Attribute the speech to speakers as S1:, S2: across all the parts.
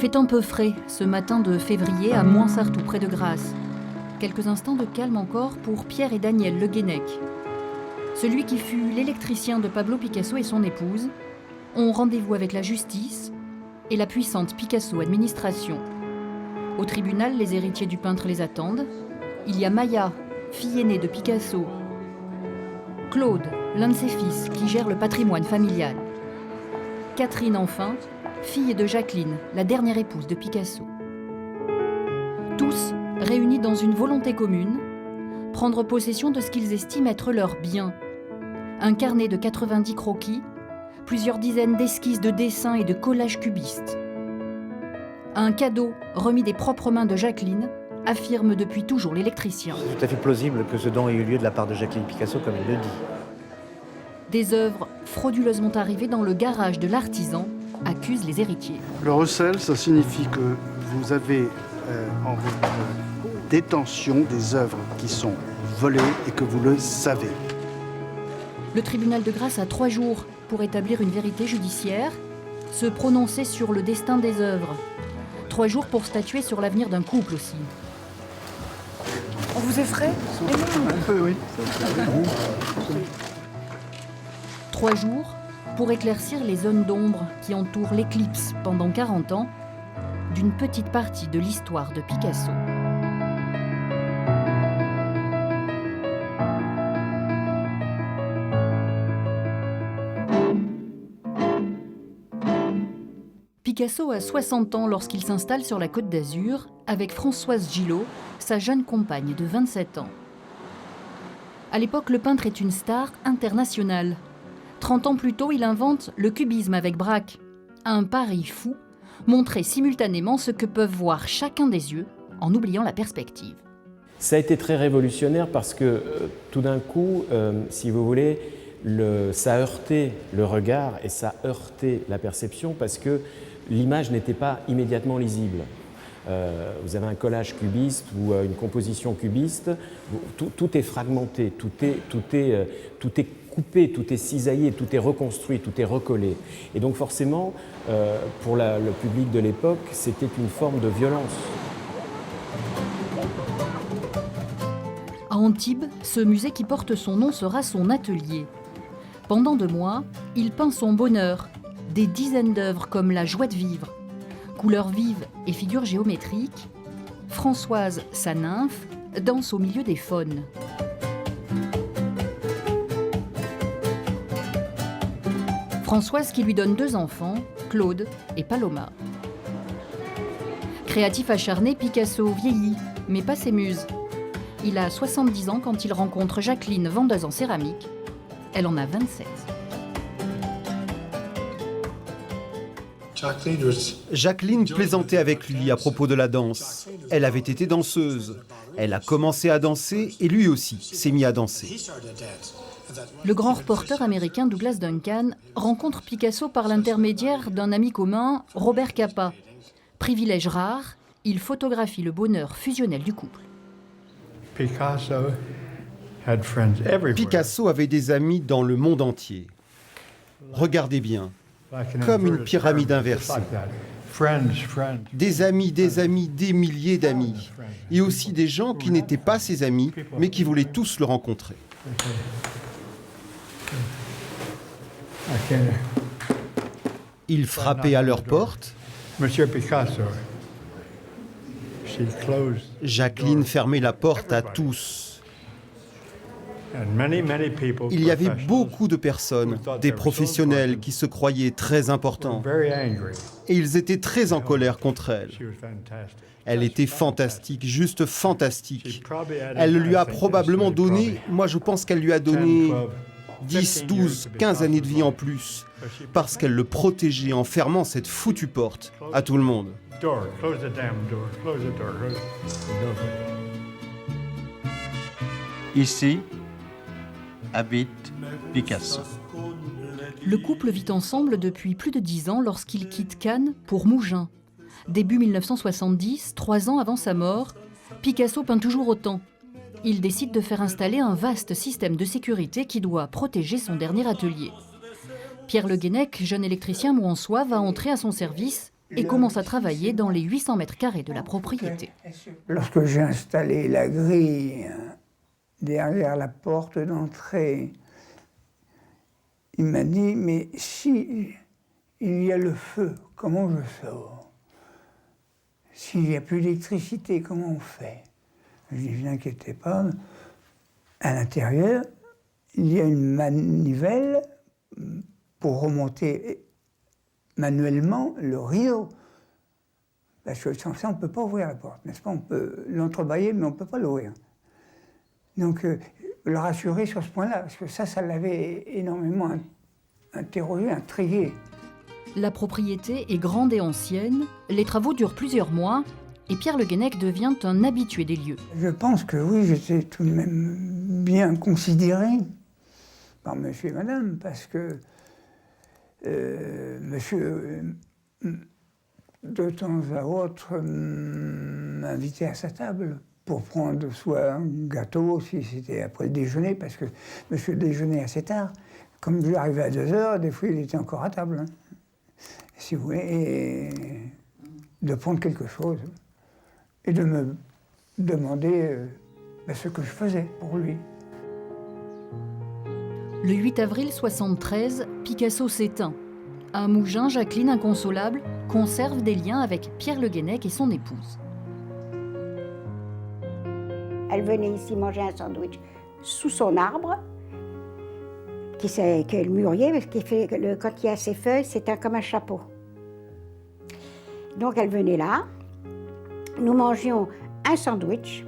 S1: fait un peu frais ce matin de février à Moinsartou, près de Grasse. Quelques instants de calme encore pour Pierre et Daniel Le Guenec. Celui qui fut l'électricien de Pablo Picasso et son épouse ont rendez-vous avec la justice et la puissante Picasso administration. Au tribunal, les héritiers du peintre les attendent. Il y a Maya, fille aînée de Picasso. Claude, l'un de ses fils, qui gère le patrimoine familial. Catherine, enfin, fille de Jacqueline, la dernière épouse de Picasso. Tous réunis dans une volonté commune, prendre possession de ce qu'ils estiment être leur bien. Un carnet de 90 croquis, plusieurs dizaines d'esquisses de dessins et de collages cubistes. Un cadeau remis des propres mains de Jacqueline, affirme depuis toujours l'électricien.
S2: C'est tout à fait plausible que ce don ait eu lieu de la part de Jacqueline Picasso, comme il le dit.
S1: Des œuvres frauduleusement arrivées dans le garage de l'artisan accusent les héritiers.
S3: Le recel, ça signifie que vous avez en votre détention des œuvres qui sont volées et que vous le savez.
S1: Le tribunal de Grasse a 3 jours pour établir une vérité judiciaire, se prononcer sur le destin des œuvres. 3 jours pour statuer sur l'avenir d'un couple aussi.
S4: On vous effraie ?
S3: Un peu, oui.
S1: 3 jours pour éclaircir les zones d'ombre qui entourent l'éclipse pendant 40 ans d'une petite partie de l'histoire de Picasso. Picasso a 60 ans lorsqu'il s'installe sur la Côte d'Azur avec Françoise Gillot, sa jeune compagne de 27 ans. À l'époque, le peintre est une star internationale. 30 ans plus tôt, il invente le cubisme avec Braque. Un pari fou, montrer simultanément ce que peuvent voir chacun des yeux en oubliant la perspective.
S5: Ça a été très révolutionnaire parce que tout d'un coup, si vous voulez, ça a heurté le regard et ça a heurté la perception parce que l'image n'était pas immédiatement lisible. Vous avez un collage cubiste ou une composition cubiste, tout est fragmenté, tout est coupé, tout est cisaillé, tout est reconstruit, tout est recollé. Et donc forcément, pour le public de l'époque, c'était une forme de violence.
S1: À Antibes, ce musée qui porte son nom sera son atelier. Pendant 2 mois, il peint son bonheur, des dizaines d'œuvres comme La joie de vivre, couleurs vives et figures géométriques. Françoise, sa nymphe, danse au milieu des faunes. Françoise qui lui donne 2 enfants, Claude et Paloma. Créatif acharné, Picasso vieillit, mais pas ses muses. Il a 70 ans quand il rencontre Jacqueline, vendeuse en céramique. Elle en a 27.
S6: Jacqueline plaisantait avec lui à propos de la danse. Elle avait été danseuse. Elle a commencé à danser et lui aussi s'est mis à danser.
S1: Le grand reporter américain Douglas Duncan rencontre Picasso par l'intermédiaire d'un ami commun, Robert Capa. Privilège rare, il photographie le bonheur fusionnel du couple.
S6: Picasso avait des amis dans le monde entier. Regardez bien, comme une pyramide inversée. Des amis, des milliers d'amis. Et aussi des gens qui n'étaient pas ses amis, mais qui voulaient tous le rencontrer. Il frappait à leur porte. Jacqueline fermait la porte à tous. Il y avait beaucoup de personnes, des professionnels qui se croyaient très importants. Et ils étaient très en colère contre elle. Elle était fantastique, juste fantastique. Elle lui a probablement donné, moi je pense qu'elle lui a donné 10, 12, 15 années de vie en plus, parce qu'elle le protégeait en fermant cette foutue porte à tout le monde.
S7: Ici habite Picasso.
S1: Le couple vit ensemble depuis plus de 10 ans lorsqu'il quitte Cannes pour Mougins. Début 1970, 3 ans avant sa mort, Picasso peint toujours autant. Il décide de faire installer un vaste système de sécurité qui doit protéger son dernier atelier. Pierre Le Guenec, jeune électricien mouançois, va entrer à son service et commence à travailler dans les 800 mètres carrés de la propriété.
S8: Lorsque j'ai installé la grille derrière la porte d'entrée, il m'a dit, mais si il y a le feu, comment je sors? S'il n'y a plus d'électricité, comment on fait? Je dis, ne vous inquiétez pas, à l'intérieur, il y a une manivelle pour remonter manuellement le rideau. Parce que sans ça, on ne peut pas ouvrir la porte, n'est-ce pas? On peut l'entrebâiller, mais on ne peut pas l'ouvrir. Donc, le rassurer sur ce point-là, parce que ça l'avait énormément interrogé, intrigué.
S1: La propriété est grande et ancienne, les travaux durent plusieurs mois, et Pierre Le Guenec devient un habitué des lieux.
S8: Je pense que oui, j'étais tout de même bien considéré par monsieur et madame, parce que monsieur, de temps à autre, m'invitait à sa table pour prendre soit un gâteau, si c'était après le déjeuner, parce que monsieur déjeunait assez tard. Comme j'arrivais à 2h, des fois il était encore à table, hein, si vous voulez, et de prendre quelque chose et de me demander ce que je faisais pour lui.
S1: Le 8 avril 1973, Picasso s'éteint. À Mougins, Jacqueline, inconsolable, conserve des liens avec Pierre Le Guenec et son épouse.
S9: Elle venait ici manger un sandwich sous son arbre, qui est le mûrier, parce qu'il fait, quand il y a ses feuilles, c'est comme un chapeau. Donc elle venait là, nous mangions un sandwich.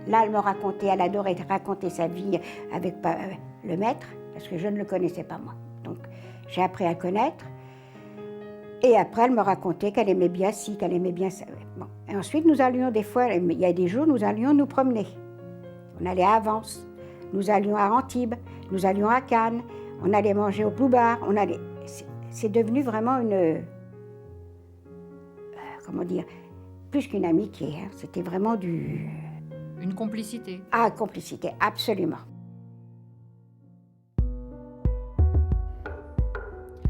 S9: Là, elle me racontait, elle adorait raconter sa vie avec le maître, parce que je ne le connaissais pas moi. Donc j'ai appris à connaître. Et après, elle me racontait qu'elle aimait bien ci, qu'elle aimait bien ça. Bon. Et ensuite, nous allions des fois, il y a des jours, nous allions nous promener. On allait à Avance, nous allions à Antibes, nous allions à Cannes, on allait manger au Blue Bar, c'est devenu vraiment une... comment dire? Plus qu'une amitié, hein. C'était vraiment du...
S1: Une complicité.
S9: Ah, complicité, absolument.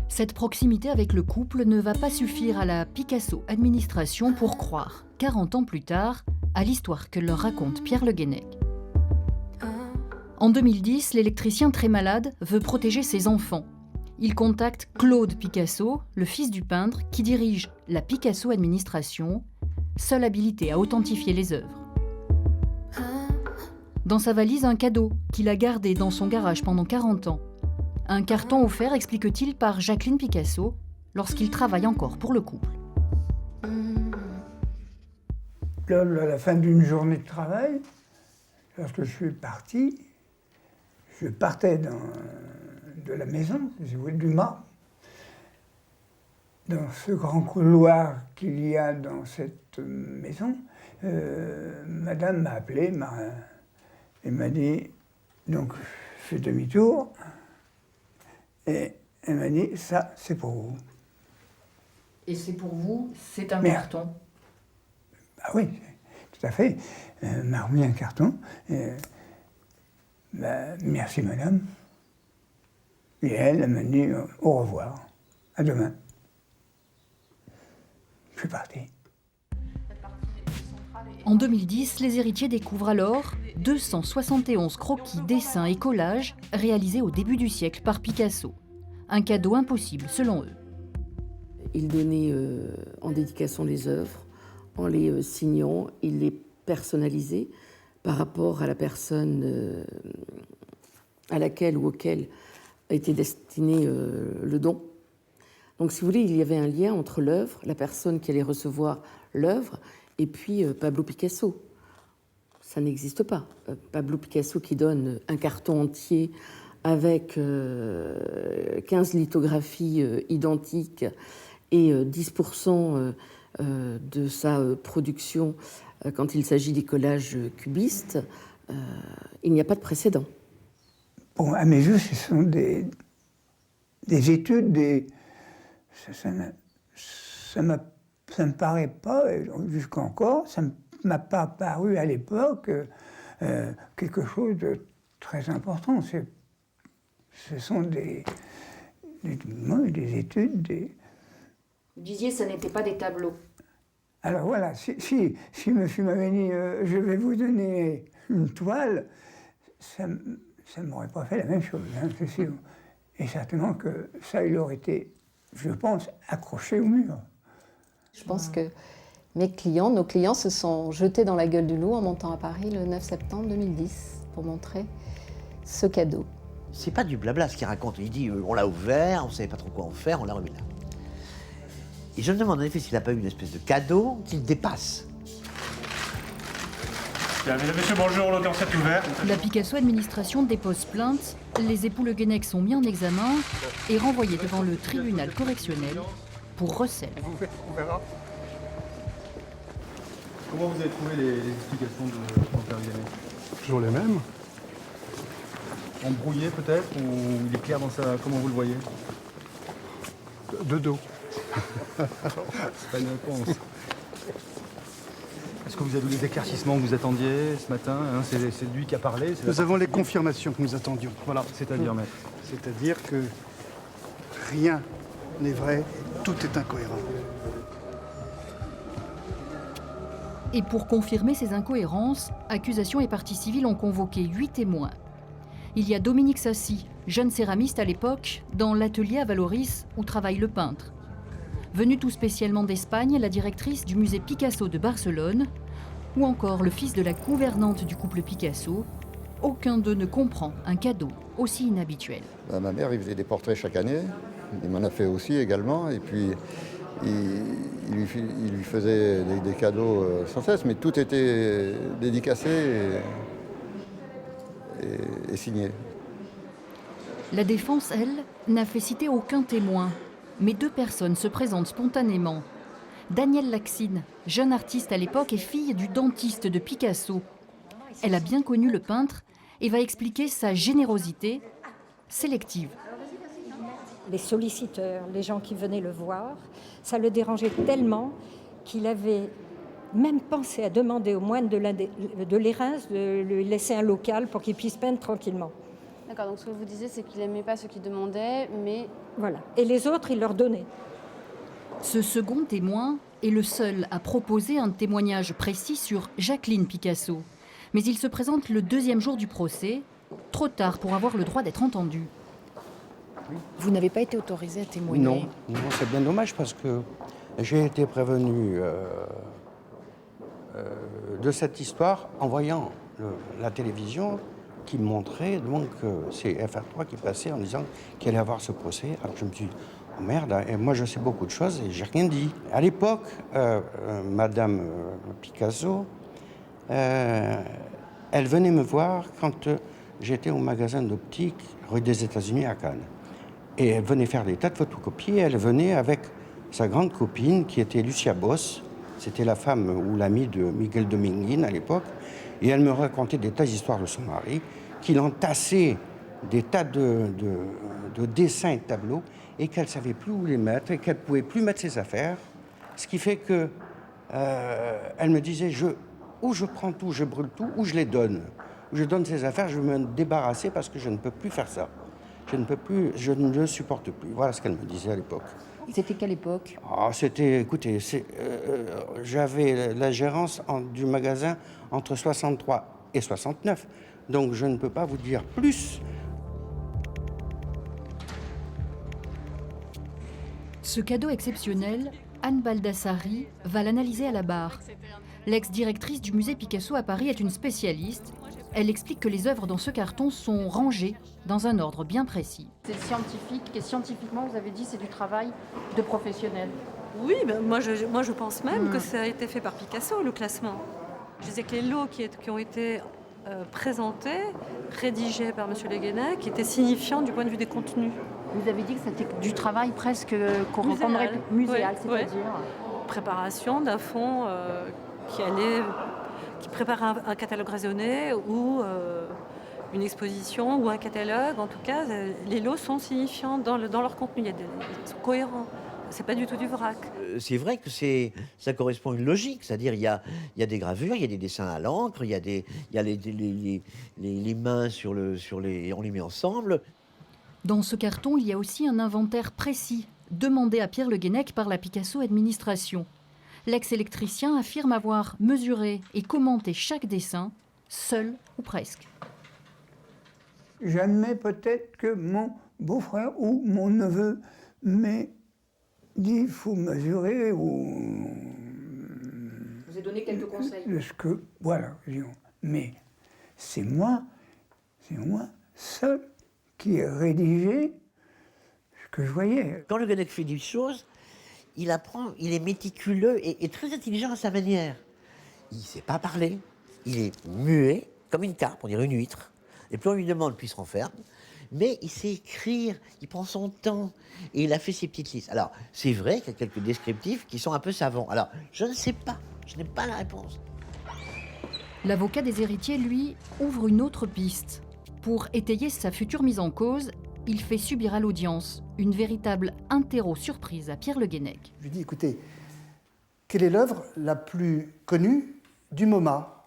S1: Cette proximité avec le couple ne va pas suffire à la Picasso administration pour croire, 40 ans plus tard, à l'histoire que leur raconte Pierre Le Guenec. En 2010, l'électricien très malade veut protéger ses enfants. Il contacte Claude Picasso, le fils du peintre, qui dirige la Picasso administration, seule habilité à authentifier les œuvres. Dans sa valise, un cadeau qu'il a gardé dans son garage pendant 40 ans. Un carton offert, explique-t-il, par Jacqueline Picasso lorsqu'il travaille encore pour le couple.
S8: Là, à la fin d'une journée de travail, lorsque je suis parti, je partais de la maison, du mât, dans ce grand couloir qu'il y a dans cette maison. Madame m'a appelé et m'a dit, donc je fais demi-tour, et elle m'a dit, ça c'est pour vous.
S1: Et c'est pour vous, c'est un carton?
S8: Ah oui, tout à fait. Elle m'a remis un carton. Merci madame. Et elle m'a dit au revoir, à demain. Je suis parti.
S1: En 2010, les héritiers découvrent alors 271 croquis, dessins et collages réalisés au début du siècle par Picasso. Un cadeau impossible selon eux.
S10: Il donnait en dédication les œuvres, en les signant, il les personnalisait par rapport à la personne à laquelle ou auquel était destiné le don. Donc si vous voulez, il y avait un lien entre l'œuvre, la personne qui allait recevoir l'œuvre, et puis Pablo Picasso. Ça n'existe pas. Pablo Picasso qui donne un carton entier avec 15 lithographies identiques et 10% de sa production quand il s'agit des collages cubistes, il n'y a pas de précédent.
S8: Bon, à mes yeux, ce sont des études, ça ne me paraît pas, jusqu'encore, ça ne m'a pas paru à l'époque quelque chose de très important. Ce sont des études,
S1: Vous disiez que ce n'était pas des tableaux.
S8: Alors voilà, si monsieur m'avait dit je vais vous donner une toile, ça ne m'aurait pas fait la même chose, hein, c'est sûr. Et certainement que ça, il aurait été, je pense, accroché au mur.
S11: Je pense que nos clients se sont jetés dans la gueule du loup en montant à Paris le 9 septembre 2010 pour montrer ce cadeau.
S2: C'est pas du blabla ce qu'il raconte. Il dit on l'a ouvert, on savait pas trop quoi en faire, on l'a remis là. Et je me demande en effet s'il n'a pas eu une espèce de cadeau qu'il dépasse.
S12: Mesdames et messieurs, bonjour, l'audience est ouverte.
S1: La Picasso Administration dépose plainte, les époux Le Guenec sont mis en examen et renvoyés devant le tribunal correctionnel pour recel.
S12: On verra. Comment vous avez trouvé les explications de Jean-Pierre Guenec?
S3: Toujours les mêmes.
S12: Embrouillé peut-être, ou il est clair dans sa... Comment vous le voyez?
S3: De dos.
S12: C'est pas une réponse. Est-ce que vous avez eu les éclaircissements que vous attendiez ce matin, hein? C'est lui qui a parlé.
S3: Nous avons les confirmations que nous attendions.
S12: Voilà, c'est-à-dire, maître.
S3: C'est-à-dire que rien n'est vrai, tout est incohérent.
S1: Et pour confirmer ces incohérences, accusation et partie civile ont convoqué 8 témoins. Il y a Dominique Sassy, jeune céramiste à l'époque, dans l'atelier à Valoris où travaille le peintre. Venue tout spécialement d'Espagne, la directrice du musée Picasso de Barcelone, ou encore le fils de la gouvernante du couple Picasso, aucun d'eux ne comprend un cadeau aussi inhabituel.
S13: Ma mère, il faisait des portraits chaque année, il m'en a fait aussi également, et puis il lui faisait des cadeaux sans cesse, mais tout était dédicacé et signé.
S1: La défense, elle, n'a fait citer aucun témoin, mais 2 personnes se présentent spontanément. Danielle Laxine, jeune artiste à l'époque et fille du dentiste de Picasso. Elle a bien connu le peintre et va expliquer sa générosité sélective.
S14: Les solliciteurs, les gens qui venaient le voir, ça le dérangeait tellement qu'il avait même pensé à demander au moine de l'Érins de lui laisser un local pour qu'il puisse peindre tranquillement.
S11: D'accord, donc ce que vous disiez, c'est qu'il n'aimait pas ceux qui demandaient, mais...
S14: Voilà. Et les autres, il leur donnait.
S1: Ce second témoin est le seul à proposer un témoignage précis sur Jacqueline Picasso. Mais il se présente le 2e jour du procès, trop tard pour avoir le droit d'être entendu.
S4: Vous n'avez pas été autorisé à témoigner?
S15: Non, c'est bien dommage parce que j'ai été prévenu de cette histoire en voyant la télévision qui montrait donc c'est FR3 qui passait en disant qu'il allait avoir ce procès. Alors je me suis dit, oh merde, et moi je sais beaucoup de choses et j'ai rien dit. À l'époque, Madame Picasso, elle venait me voir quand j'étais au magasin d'optique rue des États-Unis à Cannes. Et elle venait faire des tas de photocopies. Elle venait avec sa grande copine qui était Lucia Boss. C'était la femme ou l'amie de Miguel Dominguín à l'époque. Et elle me racontait des tas d'histoires de son mari, qu'il entassait des tas de dessins et de tableaux et qu'elle ne savait plus où les mettre et qu'elle ne pouvait plus mettre ses affaires. Ce qui fait que elle me disait, ou je prends tout, je brûle tout, ou je les donne. Ou je donne ses affaires, je vais me débarrasser parce que je ne peux plus faire ça. Je ne peux plus, je ne le supporte plus. Voilà ce qu'elle me disait à l'époque.
S1: C'était quelle époque?
S15: C'était, écoutez, j'avais la gérance du magasin entre 63 et 69. Donc je ne peux pas vous dire plus.
S1: Ce cadeau exceptionnel, Anne Baldassari va l'analyser à la barre. L'ex-directrice du musée Picasso à Paris est une spécialiste. Elle explique que les œuvres dans ce carton sont rangées dans un ordre bien précis.
S16: C'est scientifique et scientifiquement, vous avez dit, c'est du travail de professionnel.
S17: Oui, ben moi je pense même que ça a été fait par Picasso, le classement. Je disais que les lots qui ont été présentés, rédigés par M. Le Guenec, étaient signifiants du point de vue des contenus.
S16: Vous avez dit que c'était du travail presque qu'on reconnaîtrait muséal, c'est-à-dire
S17: préparation d'un fonds qui prépare un catalogue raisonné ou une exposition ou un catalogue. En tout cas, les lots sont signifiants dans leur contenu, ils sont cohérents. C'est pas du tout du vrac.
S2: C'est vrai que ça correspond à une logique, c'est-à-dire il y a des gravures, il y a des dessins à l'encre, il y a les mains on les met ensemble.
S1: Dans ce carton, il y a aussi un inventaire précis demandé à Pierre Le Guenec par la Picasso Administration. L'ex-électricien affirme avoir mesuré et commenté chaque dessin, seul ou presque.
S8: J'admets peut-être que mon beau-frère ou mon neveu m'ait dit il faut mesurer ou...
S4: Vous avez donné quelques conseils.
S8: Voilà, mais c'est moi seul qui ai rédigé ce que je voyais.
S2: Quand Le Guenec fait des choses, il apprend, il est méticuleux et très intelligent à sa manière. Il ne sait pas parler, il est muet, comme une carpe, on dirait une huître. Et plus on lui demande, plus il se renferme. Mais il sait écrire, il prend son temps, et il a fait ses petites listes. Alors, c'est vrai qu'il y a quelques descriptifs qui sont un peu savants. Alors, je ne sais pas, je n'ai pas la réponse.
S1: L'avocat des héritiers, lui, ouvre une autre piste. Pour étayer sa future mise en cause, il fait subir à l'audience une véritable interro-surprise à Pierre Le Guenec.
S3: Je lui dis, écoutez, quelle est l'œuvre la plus connue du MoMA?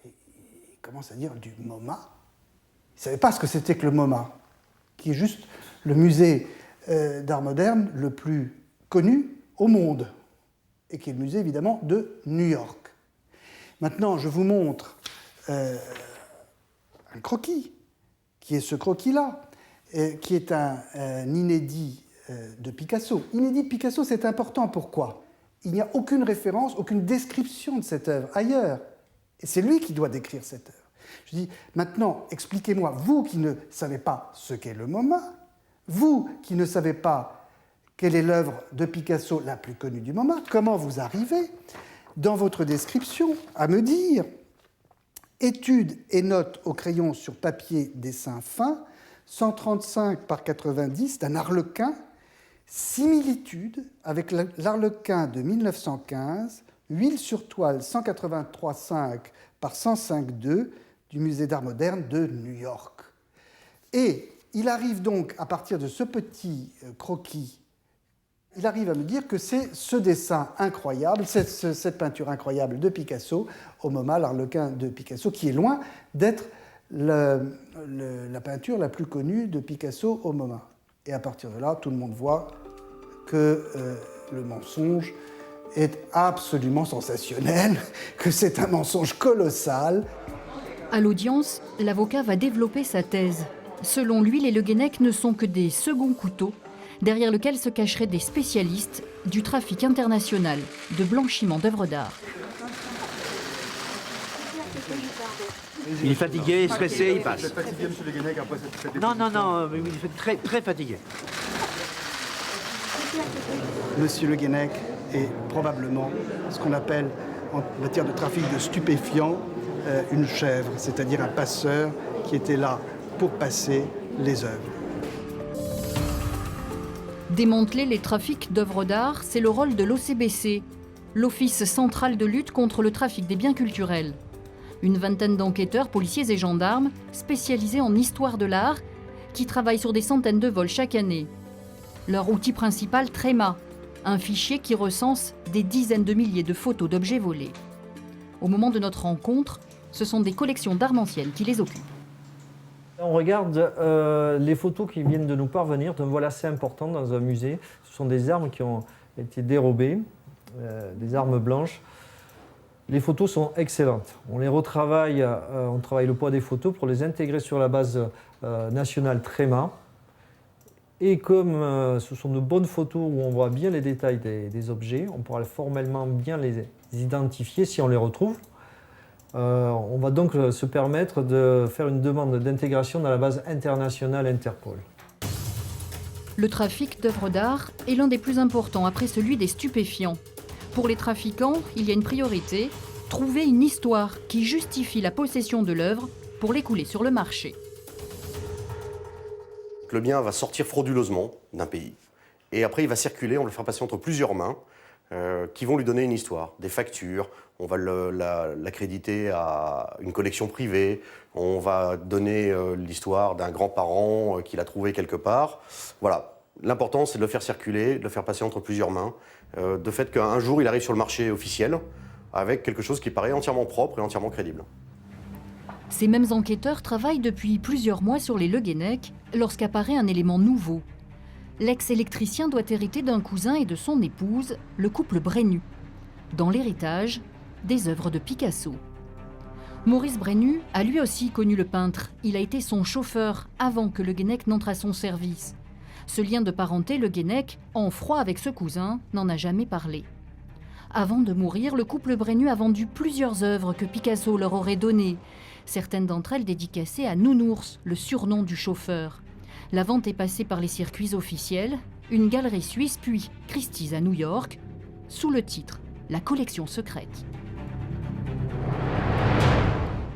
S3: Et il commence à dire du MoMA. Il ne savait pas ce que c'était que le MoMA, qui est juste le musée d'art moderne le plus connu au monde, et qui est le musée évidemment de New York. Maintenant, je vous montre un croquis, qui est ce croquis-là, qui est un inédit de Picasso. Inédit de Picasso, c'est important. Pourquoi? Il n'y a aucune référence, aucune description de cette œuvre ailleurs. Et c'est lui qui doit décrire cette œuvre. Je dis, maintenant, expliquez-moi, vous qui ne savez pas ce qu'est le MoMA, vous qui ne savez pas quelle est l'œuvre de Picasso la plus connue du MoMA, comment vous arrivez, dans votre description, à me dire études et notes au crayon sur papier dessin fin, 135 par 90 d'un arlequin, similitude avec l'arlequin de 1915, huile sur toile 183,5 par 105,2 du musée d'art moderne de New York. Et il arrive donc, à partir de ce petit croquis, il arrive à me dire que c'est ce dessin incroyable, cette peinture incroyable de Picasso, au MoMA, l'arlequin de Picasso, qui est loin d'être la peinture la plus connue de Picasso au MoMA. Et à partir de là, tout le monde voit que le mensonge est absolument sensationnel, que c'est un mensonge colossal.
S1: À l'audience, l'avocat va développer sa thèse. Selon lui, les Le Guenec ne sont que des seconds couteaux, derrière lesquels se cacheraient des spécialistes du trafic international de blanchiment d'œuvres d'art.
S2: Il est fatigué, stressé, il passe.
S12: Vous êtes fatigué, monsieur Le Guenec, après cette
S2: Non, il est très, très fatigué.
S3: Monsieur Le Guenec est probablement ce qu'on appelle, en matière de trafic de stupéfiants, une chèvre, c'est-à-dire un passeur qui était là pour passer les œuvres.
S1: Démanteler les trafics d'œuvres d'art, c'est le rôle de l'OCBC, l'Office central de lutte contre le trafic des biens culturels. Une vingtaine d'enquêteurs, policiers et gendarmes, spécialisés en histoire de l'art, qui travaillent sur des centaines de vols chaque année. Leur outil principal, Tréma, un fichier qui recense des dizaines de milliers de photos d'objets volés. Au moment de notre rencontre, ce sont des collections d'armentiels qui les occupent.
S18: On regarde les photos qui viennent de nous parvenir d'un vol assez important dans un musée. Ce sont des armes qui ont été dérobées, des armes blanches. Les photos sont excellentes. On les retravaille, on travaille le poids des photos pour les intégrer sur la base nationale Tréma. Et comme ce sont de bonnes photos où on voit bien les détails des objets, on pourra formellement bien les identifier si on les retrouve. On va donc se permettre de faire une demande d'intégration dans la base internationale Interpol.
S1: Le trafic d'œuvres d'art est l'un des plus importants après celui des stupéfiants. Pour les trafiquants, il y a une priorité, trouver une histoire qui justifie la possession de l'œuvre pour l'écouler sur le marché.
S19: Le bien va sortir frauduleusement d'un pays et après il va circuler, on va le faire passer entre plusieurs mains qui vont lui donner une histoire, des factures, on va l'accréditer à une collection privée, on va donner l'histoire d'un grand-parent qu'il a trouvé quelque part. Voilà, l'important c'est de le faire circuler, de le faire passer entre plusieurs mains, de fait qu'un jour il arrive sur le marché officiel avec quelque chose qui paraît entièrement propre et entièrement crédible.
S1: Ces mêmes enquêteurs travaillent depuis plusieurs mois sur les Le Guenec lorsqu'apparaît un élément nouveau, l'ex-électricien doit hériter d'un cousin et de son épouse, le couple Brenu. Dans l'héritage, des œuvres de Picasso. Maurice Brenu a lui aussi connu le peintre. Il a été son chauffeur avant que Le Guenec n'entre à son service. Ce lien de parenté, Le Guenec, en froid avec ce cousin, n'en a jamais parlé. Avant de mourir, le couple Brenu a vendu plusieurs œuvres que Picasso leur aurait données. Certaines d'entre elles dédicacées à Nounours, le surnom du chauffeur. La vente est passée par les circuits officiels, une galerie suisse puis Christie's à New York, sous le titre « La collection secrète ».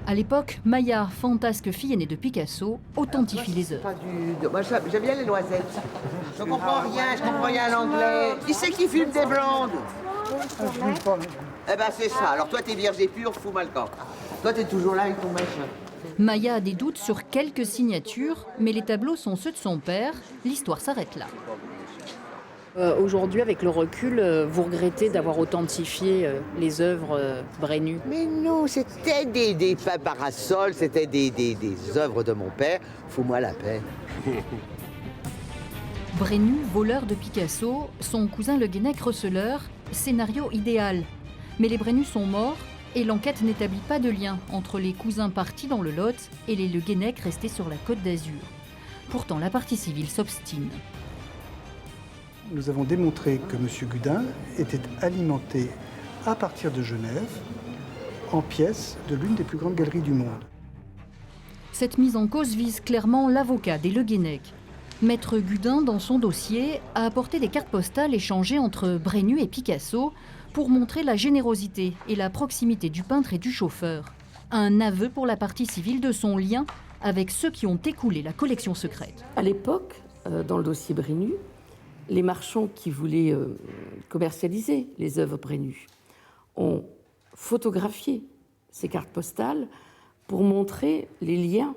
S1: À l'époque, Maya, fantasque fille aînée de Picasso, authentifie les œuvres.
S20: Moi, j'aime bien les noisettes. Je comprends rien à l'anglais. Qui c'est qui fume des blondes? Eh ben c'est ça. Alors toi, t'es vierge et pure, fous-moi le camp. Toi, t'es toujours là avec ton machin.
S1: Maya a des doutes sur quelques signatures, mais les tableaux sont ceux de son père. L'histoire s'arrête là.
S4: Aujourd'hui, avec le recul, vous regrettez d'avoir authentifié les œuvres Brenu?
S20: Mais non, c'était des parasols, c'était des œuvres de mon père. Fous-moi la paix.
S1: Brenu, voleur de Picasso, son cousin Le Guenec receleur, scénario idéal. Mais les Brenu sont morts et l'enquête n'établit pas de lien entre les cousins partis dans le Lot et les Le Guenec restés sur la Côte d'Azur. Pourtant, la partie civile s'obstine.
S3: Nous avons démontré que M. Gudin était alimenté à partir de Genève en pièces de l'une des plus grandes galeries du monde.
S1: Cette mise en cause vise clairement l'avocat des Le Guenec. Maître Gudin, dans son dossier, a apporté des cartes postales échangées entre Brenu et Picasso pour montrer la générosité et la proximité du peintre et du chauffeur. Un aveu pour la partie civile de son lien avec ceux qui ont écoulé la collection secrète.
S10: À l'époque, dans le dossier Brenu, les marchands qui voulaient commercialiser les œuvres Brenu ont photographié ces cartes postales pour montrer les liens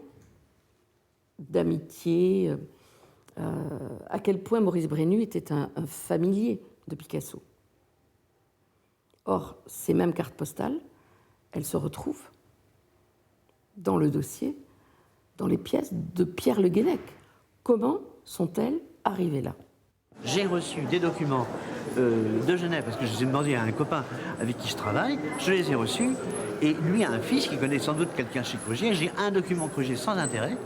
S10: d'amitié, à quel point Maurice Brenu était un familier de Picasso. Or, ces mêmes cartes postales, elles se retrouvent dans le dossier, dans les pièces de Pierre Le Guenec. Comment sont-elles arrivées là ?
S21: J'ai reçu des documents de Genève, parce que je les ai demandés à un copain avec qui je travaille, je les ai reçus, et lui a un fils qui connaît sans doute quelqu'un chez Kruger. J'ai un document Kruger sans intérêt,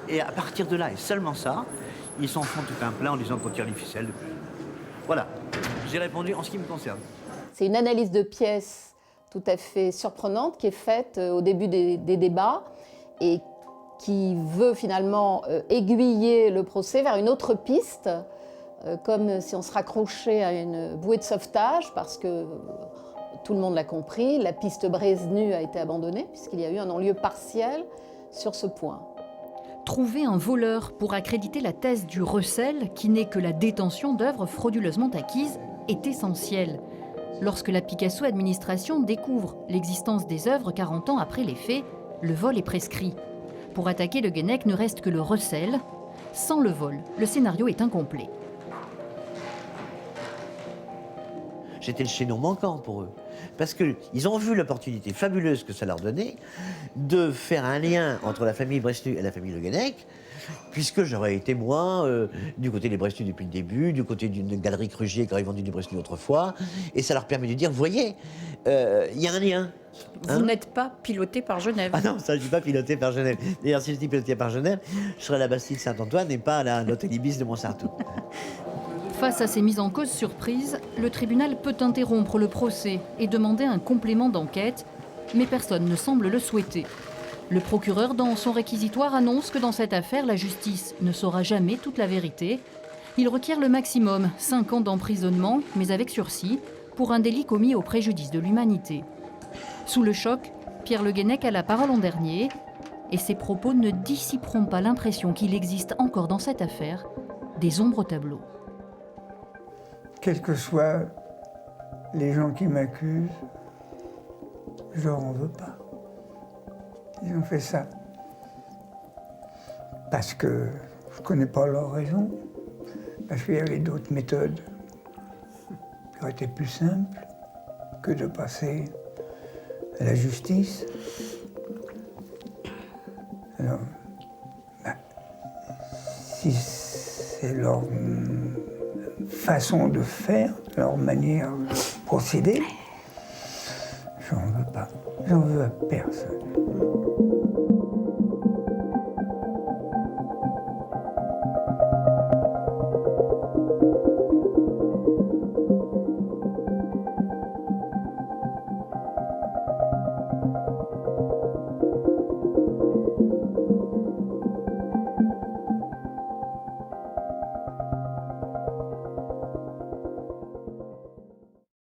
S21: et à partir de là, et seulement ça, ils s'en font tout un plat en disant qu'on tire les ficelles. Voilà, j'ai répondu en ce qui me concerne.
S11: C'est une analyse de pièces tout à fait surprenante qui est faite au début des débats et qui veut finalement aiguiller le procès vers une autre piste, comme si on se raccrochait à une bouée de sauvetage, parce que tout le monde l'a compris, la piste Brenu a été abandonnée, puisqu'il y a eu un non-lieu partiel sur ce point.
S1: Trouver un voleur pour accréditer la thèse du recel, qui n'est que la détention d'œuvres frauduleusement acquises, est essentiel. Lorsque la Picasso administration découvre l'existence des œuvres 40 ans après les faits, le vol est prescrit. Pour attaquer Le Guenec, ne reste que le recel. Sans le vol, le scénario est incomplet.
S2: J'étais le chaînon manquant pour eux. Parce qu'ils ont vu l'opportunité fabuleuse que ça leur donnait de faire un lien entre la famille Brenu et la famille Le Guenec, puisque j'aurais été, moi, du côté des Brenu depuis le début, du côté d'une galerie Kruger qui aurait vendu du Brenu autrefois, et ça leur permet de dire, vous voyez, il y a un lien.
S4: Vous n'êtes pas piloté par Genève.
S2: Ah non, ça, je ne suis pas piloté par Genève. D'ailleurs, si j'étais piloté par Genève, je serais à la Bastille Saint-Antoine et pas à l'hôtel Ibis de Montsartou.
S1: Face à ces mises en cause surprises, le tribunal peut interrompre le procès et demander un complément d'enquête, mais personne ne semble le souhaiter. Le procureur, dans son réquisitoire, annonce que dans cette affaire, la justice ne saura jamais toute la vérité. Il requiert le maximum, 5 ans d'emprisonnement, mais avec sursis, pour un délit commis au préjudice de l'humanité. Sous le choc, Pierre Le Guenec a la parole en dernier, et ses propos ne dissiperont pas l'impression qu'il existe encore dans cette affaire des ombres au tableau.
S8: Quels que soient les gens qui m'accusent, je leur en veux pas. Ils ont fait ça. Parce que je connais pas leur raison, parce qu'il y avait d'autres méthodes qui auraient été plus simples que de passer à la justice. Alors, si c'est leur façon de faire, leur manière de procéder, j'en veux pas. J'en veux à personne.